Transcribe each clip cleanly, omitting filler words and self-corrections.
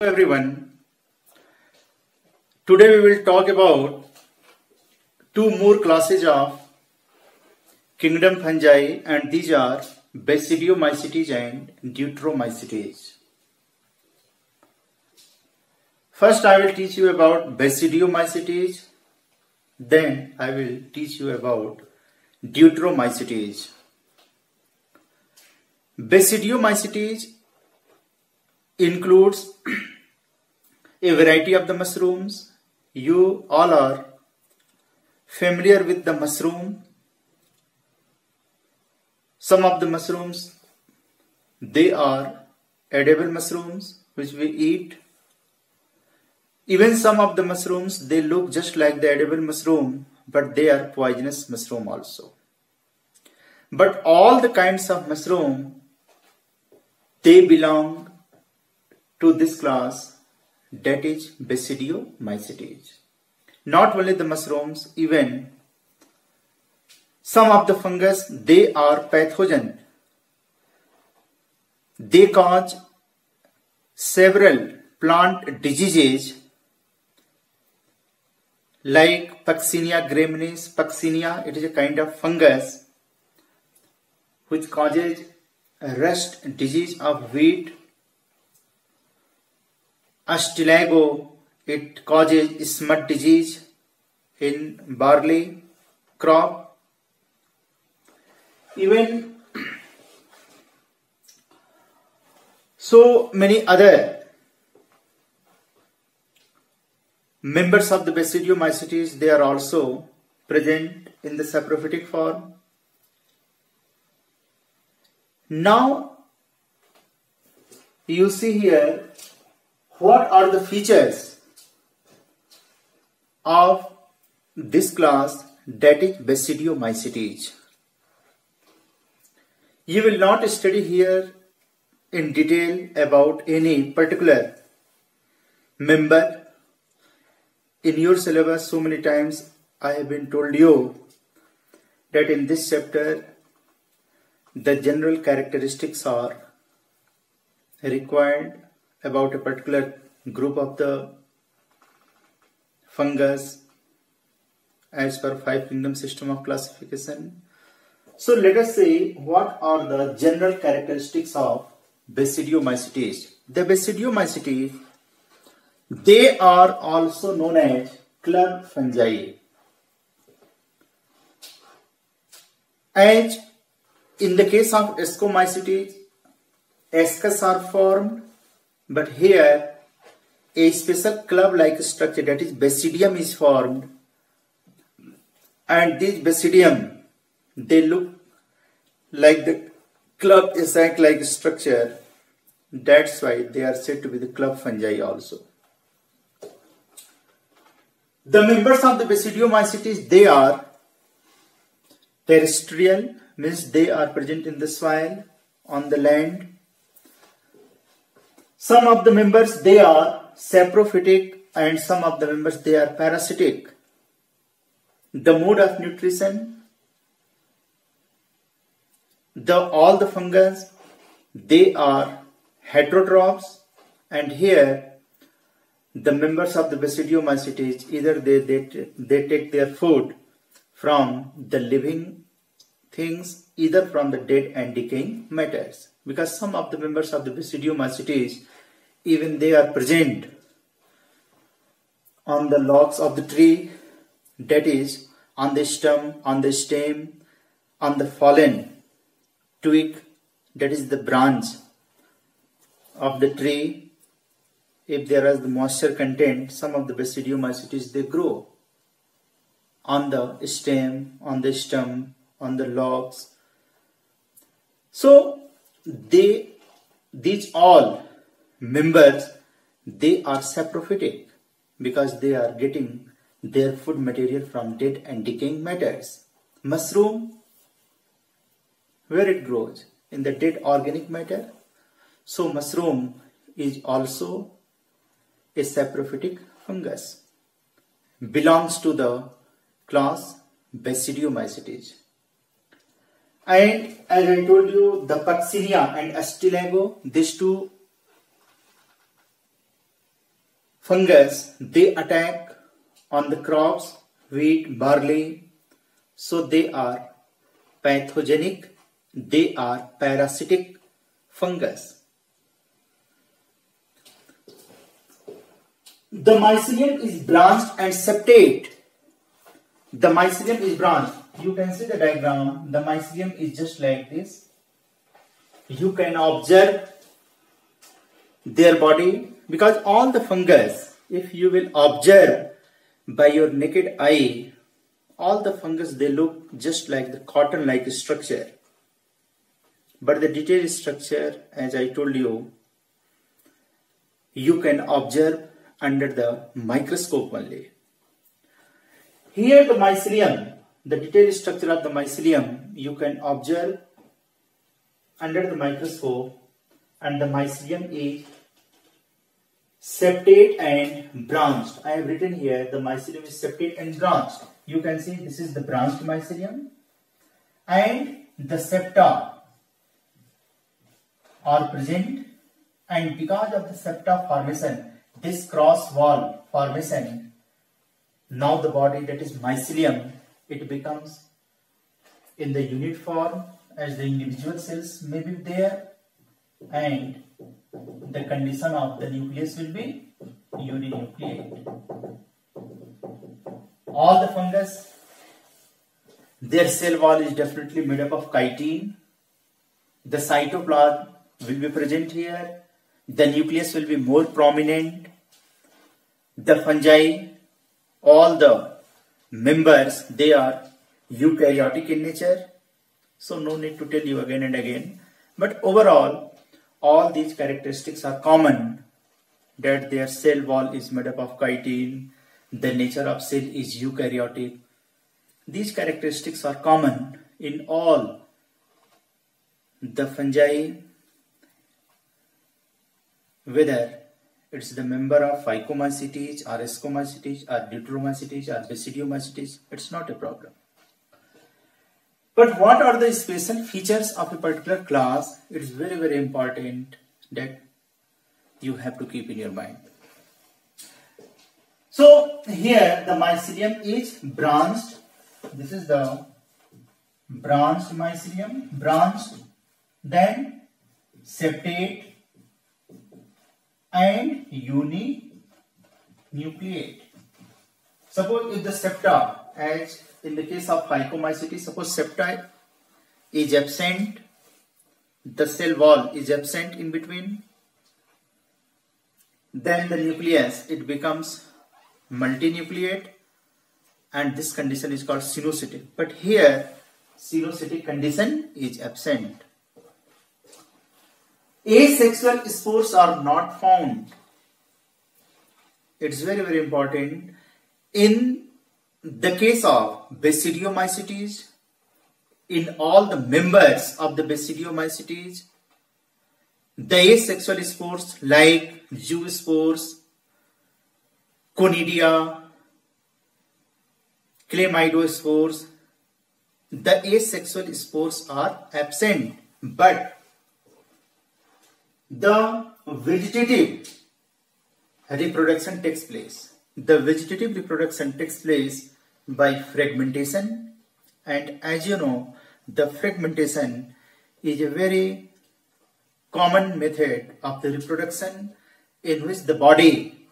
Hello everyone, today we will talk about two more classes of kingdom fungi, and these are Basidiomycetes and Deuteromycetes. First I will teach you about Basidiomycetes, then I will teach you about Deuteromycetes. Basidiomycetes includes a variety of the mushrooms. You all are familiar with the mushroom. Some of the mushrooms, they are edible mushrooms which we eat. Even some of the mushrooms, they look just like the edible mushroom, but they are poisonous mushroom also. But all the kinds of mushroom, they belong to this class, that is Basidiomycetes. Not only the mushrooms, even some of the fungus, they are pathogen. They cause several plant diseases like Puccinia graminis. Puccinia, it is a kind of fungus which causes rust disease of wheat. Astilago, it causes smut disease in barley crop. Even so many other members of the Basidiomycetes, they are also present in the saprophytic form. Now you see here, what are the features of this class, that is Basidiomycetes. You will not study here in detail about any particular member. In your syllabus, so many times I have been told you that in this chapter the general characteristics are required about a particular group of the fungus as per 5 kingdom system of classification. So let us see what are the general characteristics of Basidiomycetes. The Basidiomycetes, they are also known as club fungi. As in the case of Ascomycetes, ascus are formed, but here a special club-like structure, that is basidium, is formed, and this basidium, they look like the club insect-like structure. That's why they are said to be the club fungi also. The members of the Basidiomycetes, they are terrestrial, means they are present in the soil, on the land. Some of the members, they are saprophytic, and some of the members, they are parasitic. The mode of nutrition, all the fungus, they are heterotrophs, and here the members of the Basidiomycetes, either they take their food from the living things, either from the dead and decaying matters. Because some of the members of the Basidiomycetes, even they are present on the logs of the tree, that is on the stem, on the stem, on the fallen twig, that is the branch of the tree. If there is the moisture content, some of the Basidiomycetes, they grow on the stem, on the stem, on the logs. So these all members, they are saprophytic because they are getting their food material from dead and decaying matters. Mushroom, where it grows? In the dead organic matter. So mushroom is also a saprophytic fungus, belongs to the class Basidiomycetes. And as I told you, the Puccinia and Astilago, these two fungus, they attack on the crops, wheat, barley. So they are pathogenic, they are parasitic fungus. The mycelium is branched and septate. The mycelium is branched. You can see the diagram. The mycelium is just like this. You can observe their body, because all the fungus, if you will observe by your naked eye, all the fungus, they look just like the cotton-like structure. But the detailed structure, as I told you, you can observe under the microscope only. Here the mycelium, the detailed structure of the mycelium, you can observe under the microscope, and the mycelium is septate and branched. I have written here the mycelium is septate and branched. You can see this is the branched mycelium, and the septa are present, and because of the septa formation, this cross wall formation, now the body, that is mycelium, it becomes in the unit form as the individual cells may be there, and the condition of the nucleus will be uninucleate. All the fungus, their cell wall is definitely made up of chitin. The cytoplasm will be present here. The nucleus will be more prominent. The fungi, all the members, they are eukaryotic in nature. So no need to tell you again and again. But overall, all these characteristics are common, that their cell wall is made up of chitin, the nature of cell is eukaryotic. These characteristics are common in all the fungi, whether it's the member of Phycomycetes or Ascomycetes or Deuteromycetes or Basidiomycetes, it's not a problem. But what are the special features of a particular class? It is very, very important that you have to keep in your mind. So here the mycelium is branched. This is the branched mycelium, branched, then septate and uninucleate. Suppose if the septa, as in the case of Phycomycetes, suppose septa is absent, the cell wall is absent in between, then the nucleus, it becomes multinucleate, and this condition is called sinocytic. But here sinocytic condition is absent. Asexual spores are not found. It's very, very important. In the case of Basidiomycetes, in all the members of the Basidiomycetes, the asexual spores like zoospores, conidia, chlamydospores, the asexual spores are absent, but the vegetative reproduction takes place. The vegetative reproduction takes place by fragmentation, and as you know, the fragmentation is a very common method of the reproduction in which the body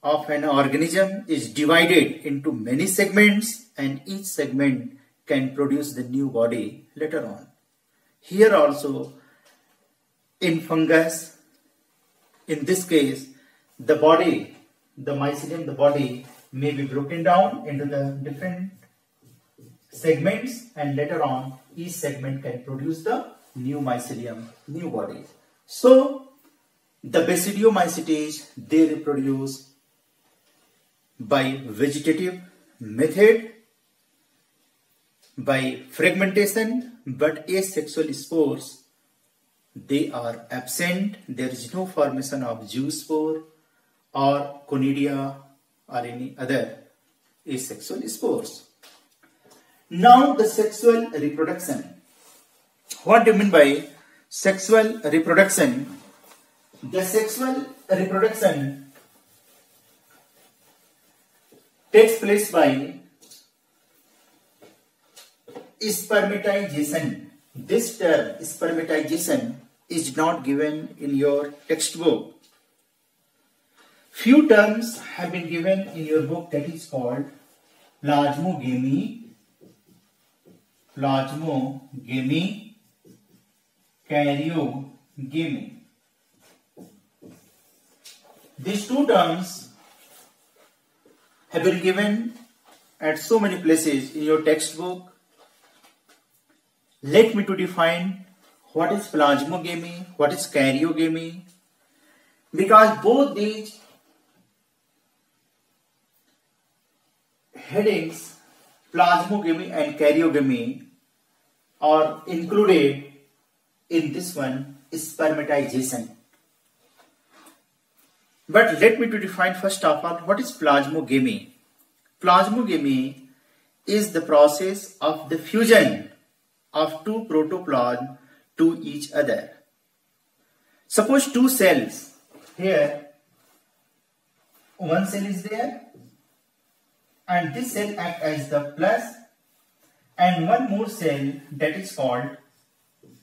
of an organism is divided into many segments, and each segment can produce the new body later on. Here also in fungus, in this case, the body, the mycelium, the body may be broken down into the different segments, and later on each segment can produce the new mycelium, new body. So the Basidiomycetes, they reproduce by vegetative method, by fragmentation, but asexual spores, they are absent. There is no formation of zoospore or conidia or any other asexual spores. Now the sexual reproduction. What do you mean by sexual reproduction? The sexual reproduction takes place by spermatization. This term, spermatization, is not given in your textbook. Few terms have been given in your book, that is called plasmogamy, karyogamy. These two terms have been given at so many places in your textbook. Let me to define what is plasmogamy, what is karyogamy, because both these headings, plasmogamy and karyogamy, are included in this one, spermatization. But let me to define first of all what is plasmogamy. Plasmogamy is the process of the fusion of two protoplasm to each other. Suppose two cells, here one cell is there and this cell acts as the plus, and one more cell that is called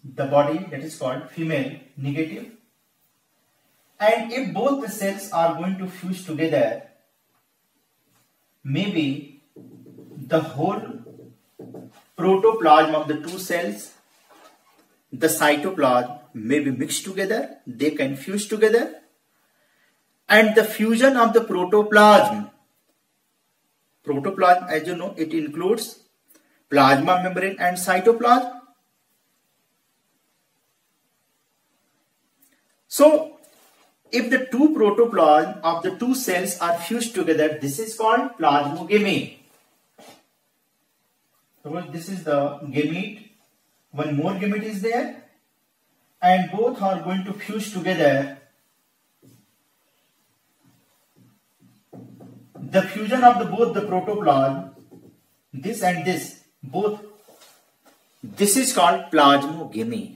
the body, that is called female, negative. And if both the cells are going to fuse together, maybe the whole protoplasm of the two cells, the cytoplasm, may be mixed together, they can fuse together, and the fusion of the protoplasm, as you know, it includes plasma membrane and cytoplasm. So if the two protoplasm of the two cells are fused together, this is called plasmogamy. So this is the gamete, one more gamete is there, and both are going to fuse together. The fusion of both the protoplasm, this and this, both, this is called plasmogamy.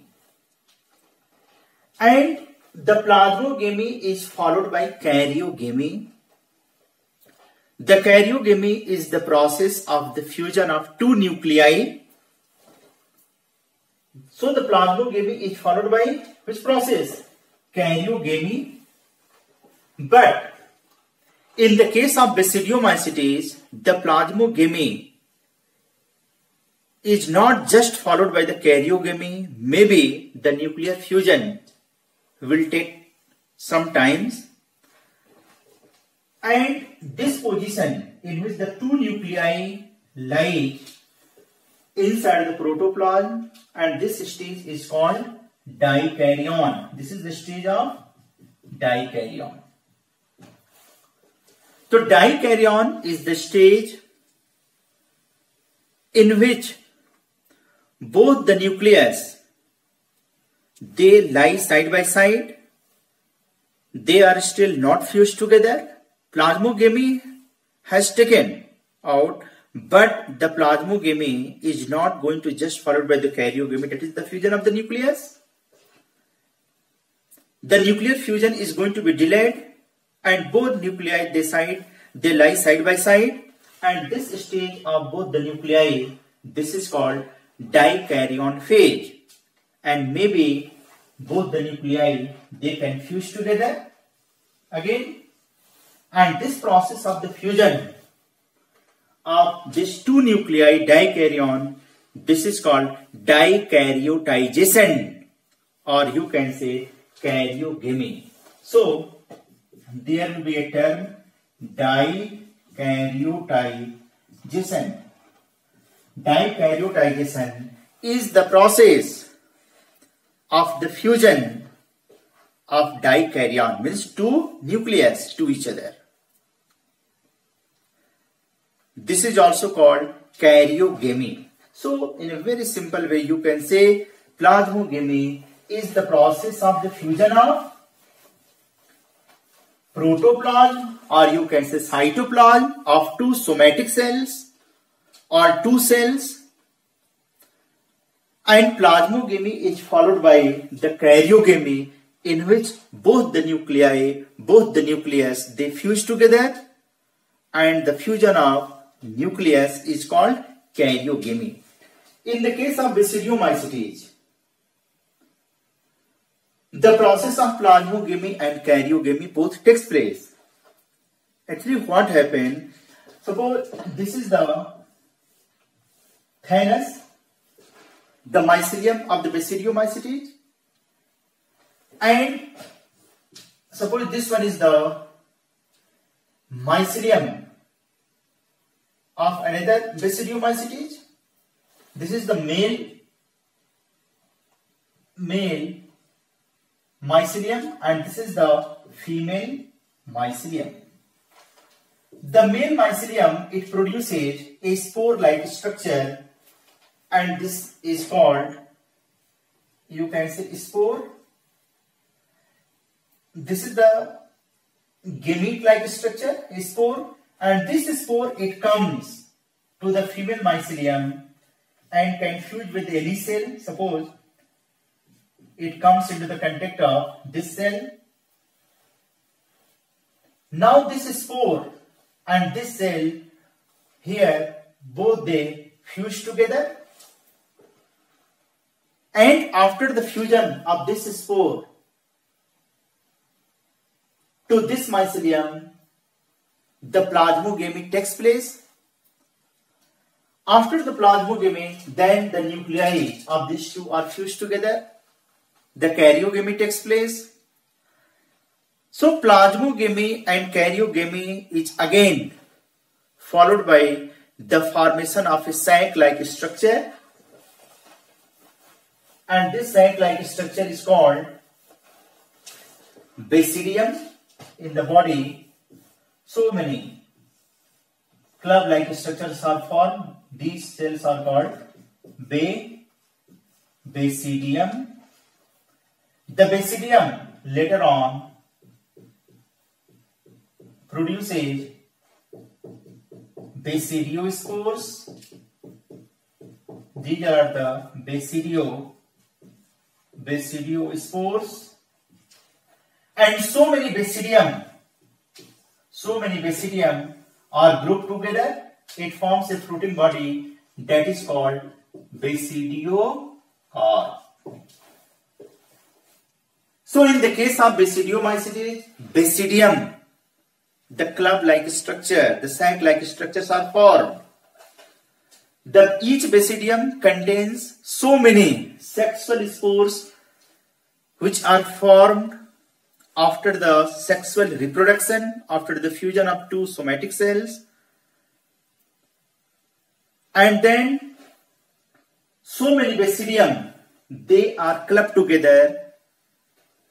And the plasmogamy is followed by karyogamy. The karyogamy is the process of the fusion of two nuclei. So the plasmogamy is followed by which process? Karyogamy. But in the case of basidiomycetes, the plasmogamy is not just followed by the karyogamy. Maybe the nuclear fusion will take some times, and this position in which the two nuclei lie inside the protoplasm, and this stage is called dikaryon. This is the stage of dikaryon. So dikaryon is the stage in which both the nucleus, they lie side by side, they are still not fused together. Plasmogamy has taken out, but the plasmogamy is not going to just followed by the karyogamy, that is the fusion of the nucleus. The nuclear fusion is going to be delayed, and both nuclei they lie side by side, and this stage of both the nuclei, this is called dikaryon phase. And maybe both the nuclei, they can fuse together again, and this process of the fusion of these two nuclei, dikaryon, this is called dikaryotization, or you can say karyogamy. So there will be a term dikaryotization. Dikaryotization is the process of the fusion of dikaryon, means two nucleus to each other. This is also called karyogamy. So in a very simple way, you can say plasmogamy is the process of the fusion of protoplasm, or you can say cytoplasm, of two somatic cells or two cells, and plasmogamy is followed by the karyogamy in which both the nuclei, both the nucleus, they fuse together, and the fusion of nucleus is called karyogamy. In the case of basidiomycetes, the process of plasmogamy and karyogamy both takes place. Actually, what happened? Suppose this is the thymus, the mycelium of the basidiomycetes, and suppose this one is the mycelium of another basidiomycetes. This is the male mycelium, and this is the female mycelium. The male mycelium, it produces a spore-like structure, and this is called, you can say, spore. This is the gamete-like structure, a spore, and this spore, it comes to the female mycelium and can fuse with any cell. Suppose it comes into the contact of this cell. Now this spore and this cell here, both they fuse together, and after the fusion of this spore to this mycelium, the plasmogamy takes place. After the plasmogamy, then the nuclei of these two are fused together. The karyogamy takes place. So plasmogamy and karyogamy is again followed by the formation of a sac-like structure, and this sac-like structure is called basidium. In the body, so many club-like structures are formed. These cells are called basidium. The basidium later on produces basidiospores. These are the basidiospores. And so many basidium are grouped together. It forms a fruiting body that is called basidiocarp. So in the case of basidiomycetes, basidium, the club-like structure, the sac-like structures are formed. Each basidium contains so many sexual spores which are formed after the sexual reproduction, after the fusion of two somatic cells, and then so many basidium, they are clubbed together,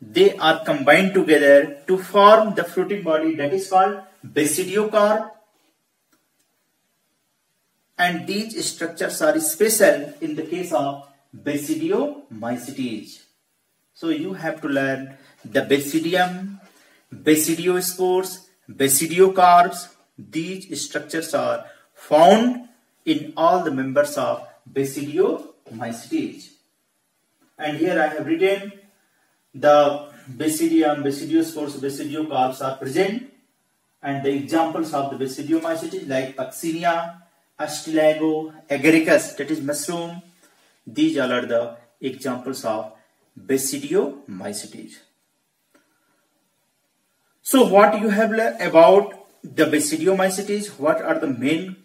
they are combined together to form the fruiting body that is called basidiocarp, and these structures are special in the case of basidiomycetes. So you have to learn the basidium, basidiospores, basidiocarps. These structures are found in all the members of basidiomycetes. And here I have written the basidium, basidiospores, basidiocarps are present, and the examples of the basidiomycetes like Puccinia, Astilago, Agaricus, that is mushroom. These all are the examples of basidiomycetes. So what you have learned about the basidiomycetes? What are the main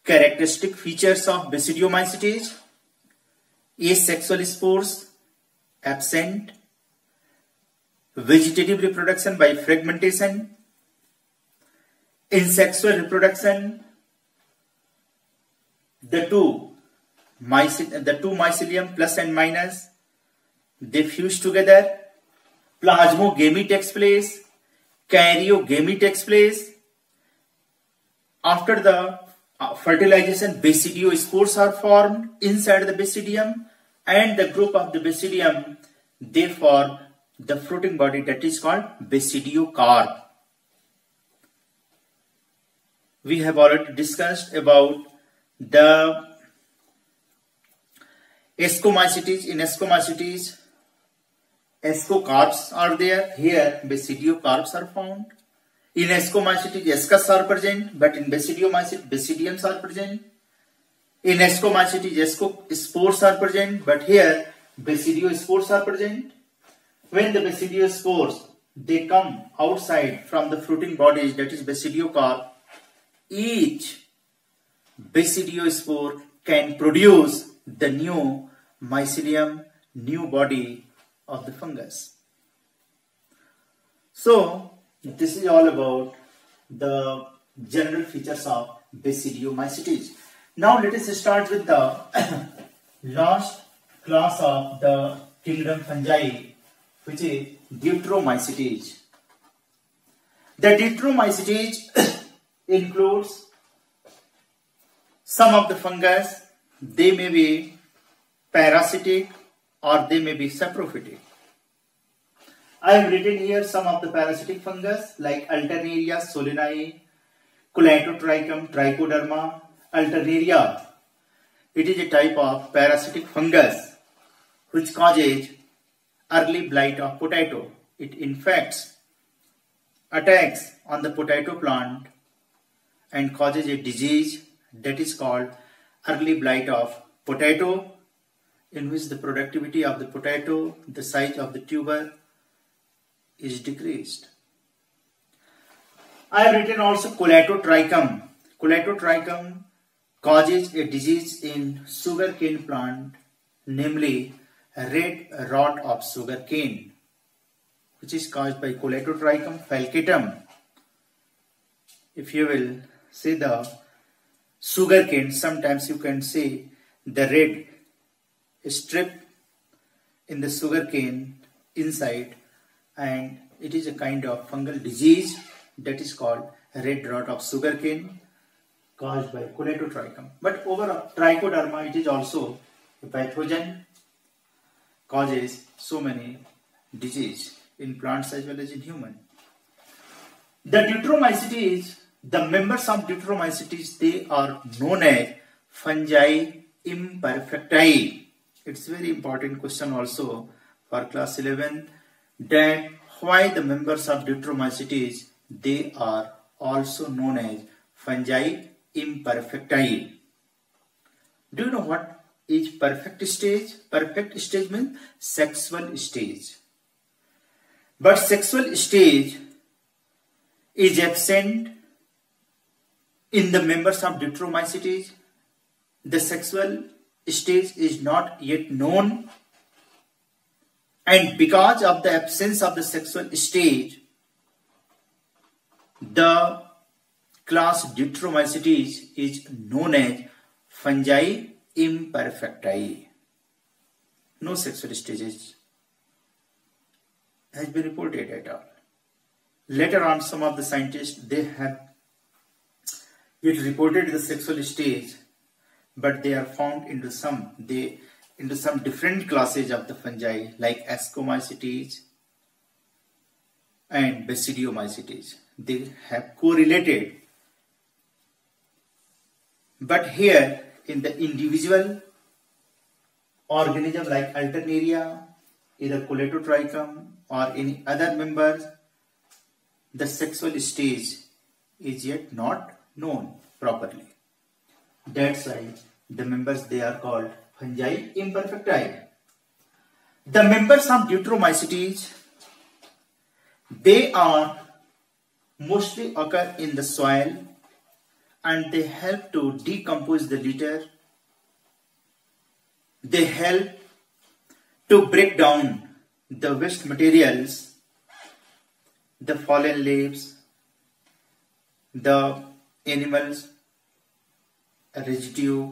characteristic features of basidiomycetes? Asexual spores absent, vegetative reproduction by fragmentation, in sexual reproduction, the two mycelium plus and minus, they fuse together, plasmogamy takes place, karyogamy takes place. After the fertilization, basidiospores are formed inside the basidium, and the group of the basidium, they form the fruiting body that is called basidiocarp. We have already discussed about the ascomycetes. In ascomycetes, ascocarps are there. Here basidiocarps are found. In ascomycetes, ascus are present, but in basidiomycetes, basidiums are present. In ascomycetes, ascospores are present, but here basidiospores are present. When the basidiospores, they come outside from the fruiting bodies, that is basidiocarp, each basidiospore can produce the new mycelium, new body of the fungus. So, this is all about the general features of basidiomycetes. Now let us start with the last class of the kingdom fungi, which is Deuteromycetes. The Deuteromycetes includes some of the fungus. They may be parasitic or they may be saprophytic. I have written here some of the parasitic fungus like Alternaria solanae, Colatotrichum, Trichoderma. Alternaria, it is a type of parasitic fungus which causes early blight of potato. It infects, attacks on the potato plant and causes a disease that is called early blight of potato, in which the productivity of the potato, the size of the tuber is decreased. I have written also Colatotrichum. Colatotrichum causes a disease in sugarcane plant, namely red rot of sugarcane, which is caused by Colatotrichum falcatum. If you will see the sugarcane, sometimes you can see the red strip in the sugarcane inside, and it is a kind of fungal disease that is called red rot of sugarcane caused by Colatotrichum. But overall, Trichoderma, it is also a pathogen, causes so many disease in plants as well as in human. The Deuteromycetes, the members of Deuteromycetes, they are known as fungi imperfecti. It's very important question also for class 11, that why the members of Deuteromycetes, they are also known as fungi imperfecti. Do you know what is perfect stage? Perfect stage means sexual stage. But sexual stage is absent in the members of Deuteromycetes. The sexual stage is not yet known, and because of the absence of the sexual stage, the class Deuteromycetes is known as fungi imperfecti. No sexual stages has been reported at all. Later on, some of the scientists, they have yet reported the sexual stage, but they are found into some different classes of the fungi like Ascomycetes and Basidiomycetes. They have correlated. But here in the individual organism like Alternaria, either Colatotrichum or any other members, the sexual stage is yet not known properly. That's why the members, they are called fungi imperfecti. The members of Deuteromycetes, they are mostly occur in the soil, and they help to decompose the litter. They help to break down the waste materials, the fallen leaves, the animals residue,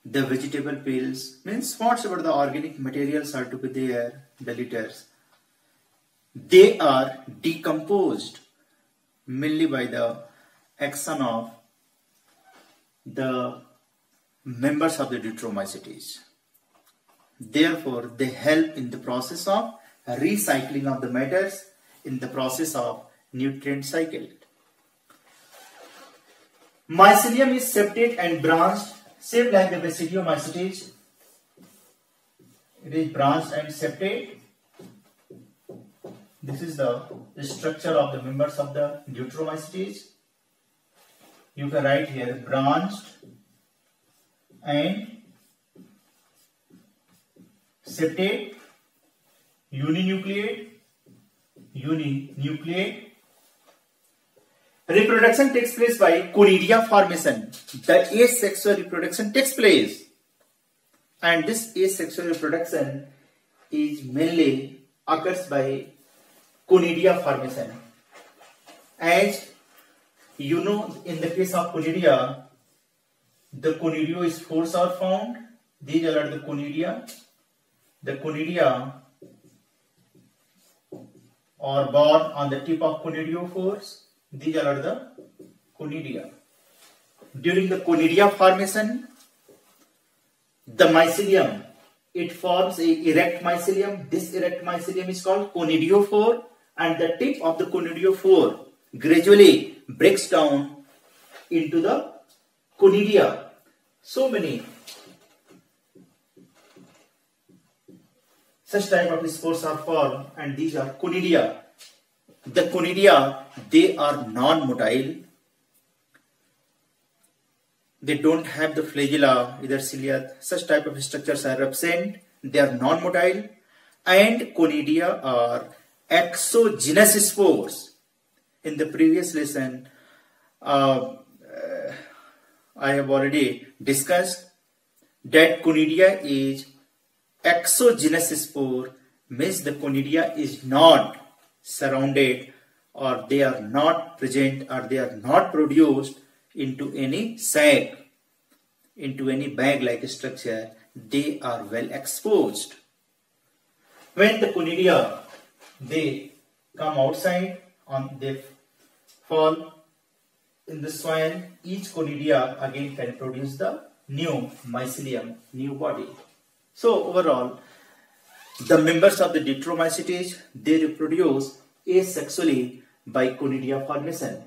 the vegetable peels, means whatever the organic materials are to be there, the litters, they are decomposed mainly by the action of the members of the Deuteromycetes. Therefore, they help in the process of recycling of the matters, in the process of nutrient cycle. Mycelium is septate and branched, same like the Basidiomycetes. It is branched and septate. This is the structure of the members of the Deuteromycetes. You can write here branched and septate, uninucleate. Reproduction takes place by conidia formation. The asexual reproduction takes place, and this asexual reproduction is mainly occurs by conidia formation. As you know, in the case of conidia, the conidiospores are found. These are the conidia. The conidia are born on the tip of conidiophores. These are the conidia. During the conidia formation, the mycelium, it forms a erect mycelium. This erect mycelium is called conidiophore, and the tip of the conidiophore gradually breaks down into the conidia. So many such type of spores are formed, and these are conidia. The conidia, they are non-motile. They don't have the flagella, either cilia. Such type of structures are absent. They are non-motile, and conidia are exogenous spores. In the previous lesson, I have already discussed that conidia is exogenous spore, means the conidia is not surrounded, or they are not present, or they are not produced into any sac, into any bag-like structure. They are well exposed. When the conidia, they come outside, they fall in the soil, each conidia again can produce the new mycelium, new body. So overall, the members of the Deuteromycetes, they reproduce asexually by conidia formation.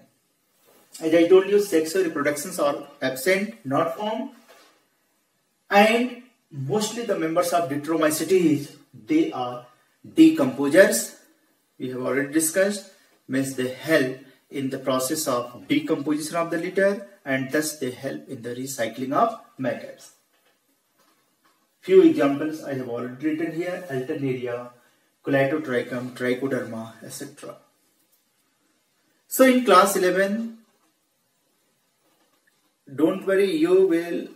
As I told you, sexual reproductions are absent, not found, and mostly the members of Deuteromycetes, they are decomposers. We have already discussed, means they help in the process of decomposition of the litter, and thus they help in the recycling of matters. Few examples I have already written here: Alternaria, Collatotrichum, Trichoderma, etc. So in class 11, don't worry, you will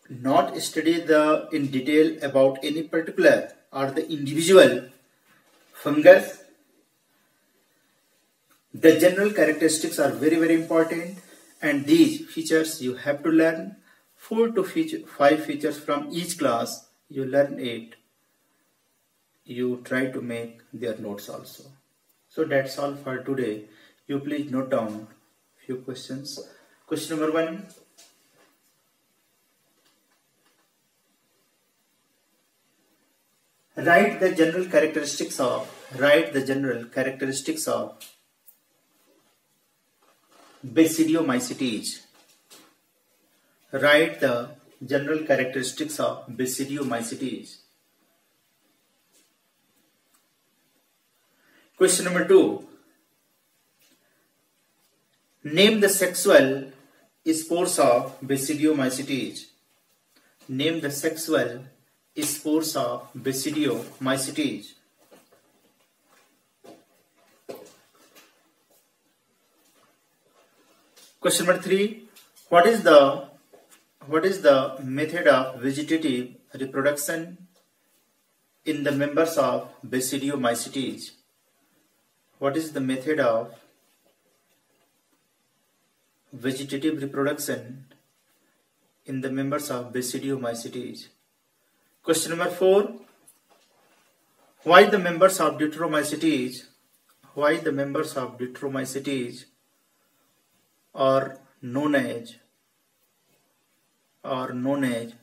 not study in detail about any particular or the individual fungus. The general characteristics are very, very important, and these features you have to learn. 4 to 5 features from each class. You learn it. You try to make their notes also. So that's all for today. You please note down few questions. Question number 1. Write the general characteristics of Basidiomycetes. Write the general characteristics of Basidiomycetes. Question number 2. Name the sexual spores of Basidiomycetes. Name the sexual spores of Basidiomycetes. Question number 3. What is the method of vegetative reproduction in the members of Basidiomycetes? What is the method of vegetative reproduction in the members of Basidiomycetes? Question number 4. Why the members of Deuteromycetes are known as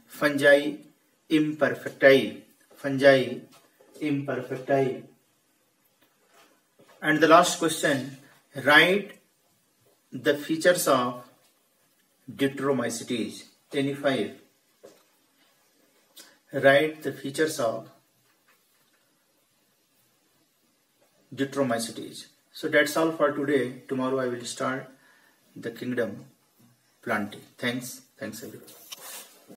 fungi imperfecti. And the last question, write the features of Deuteromycetes. Any 5. Write the features of Deuteromycetes. So that's all for today. Tomorrow I will start the kingdom plantae. Thanks everyone.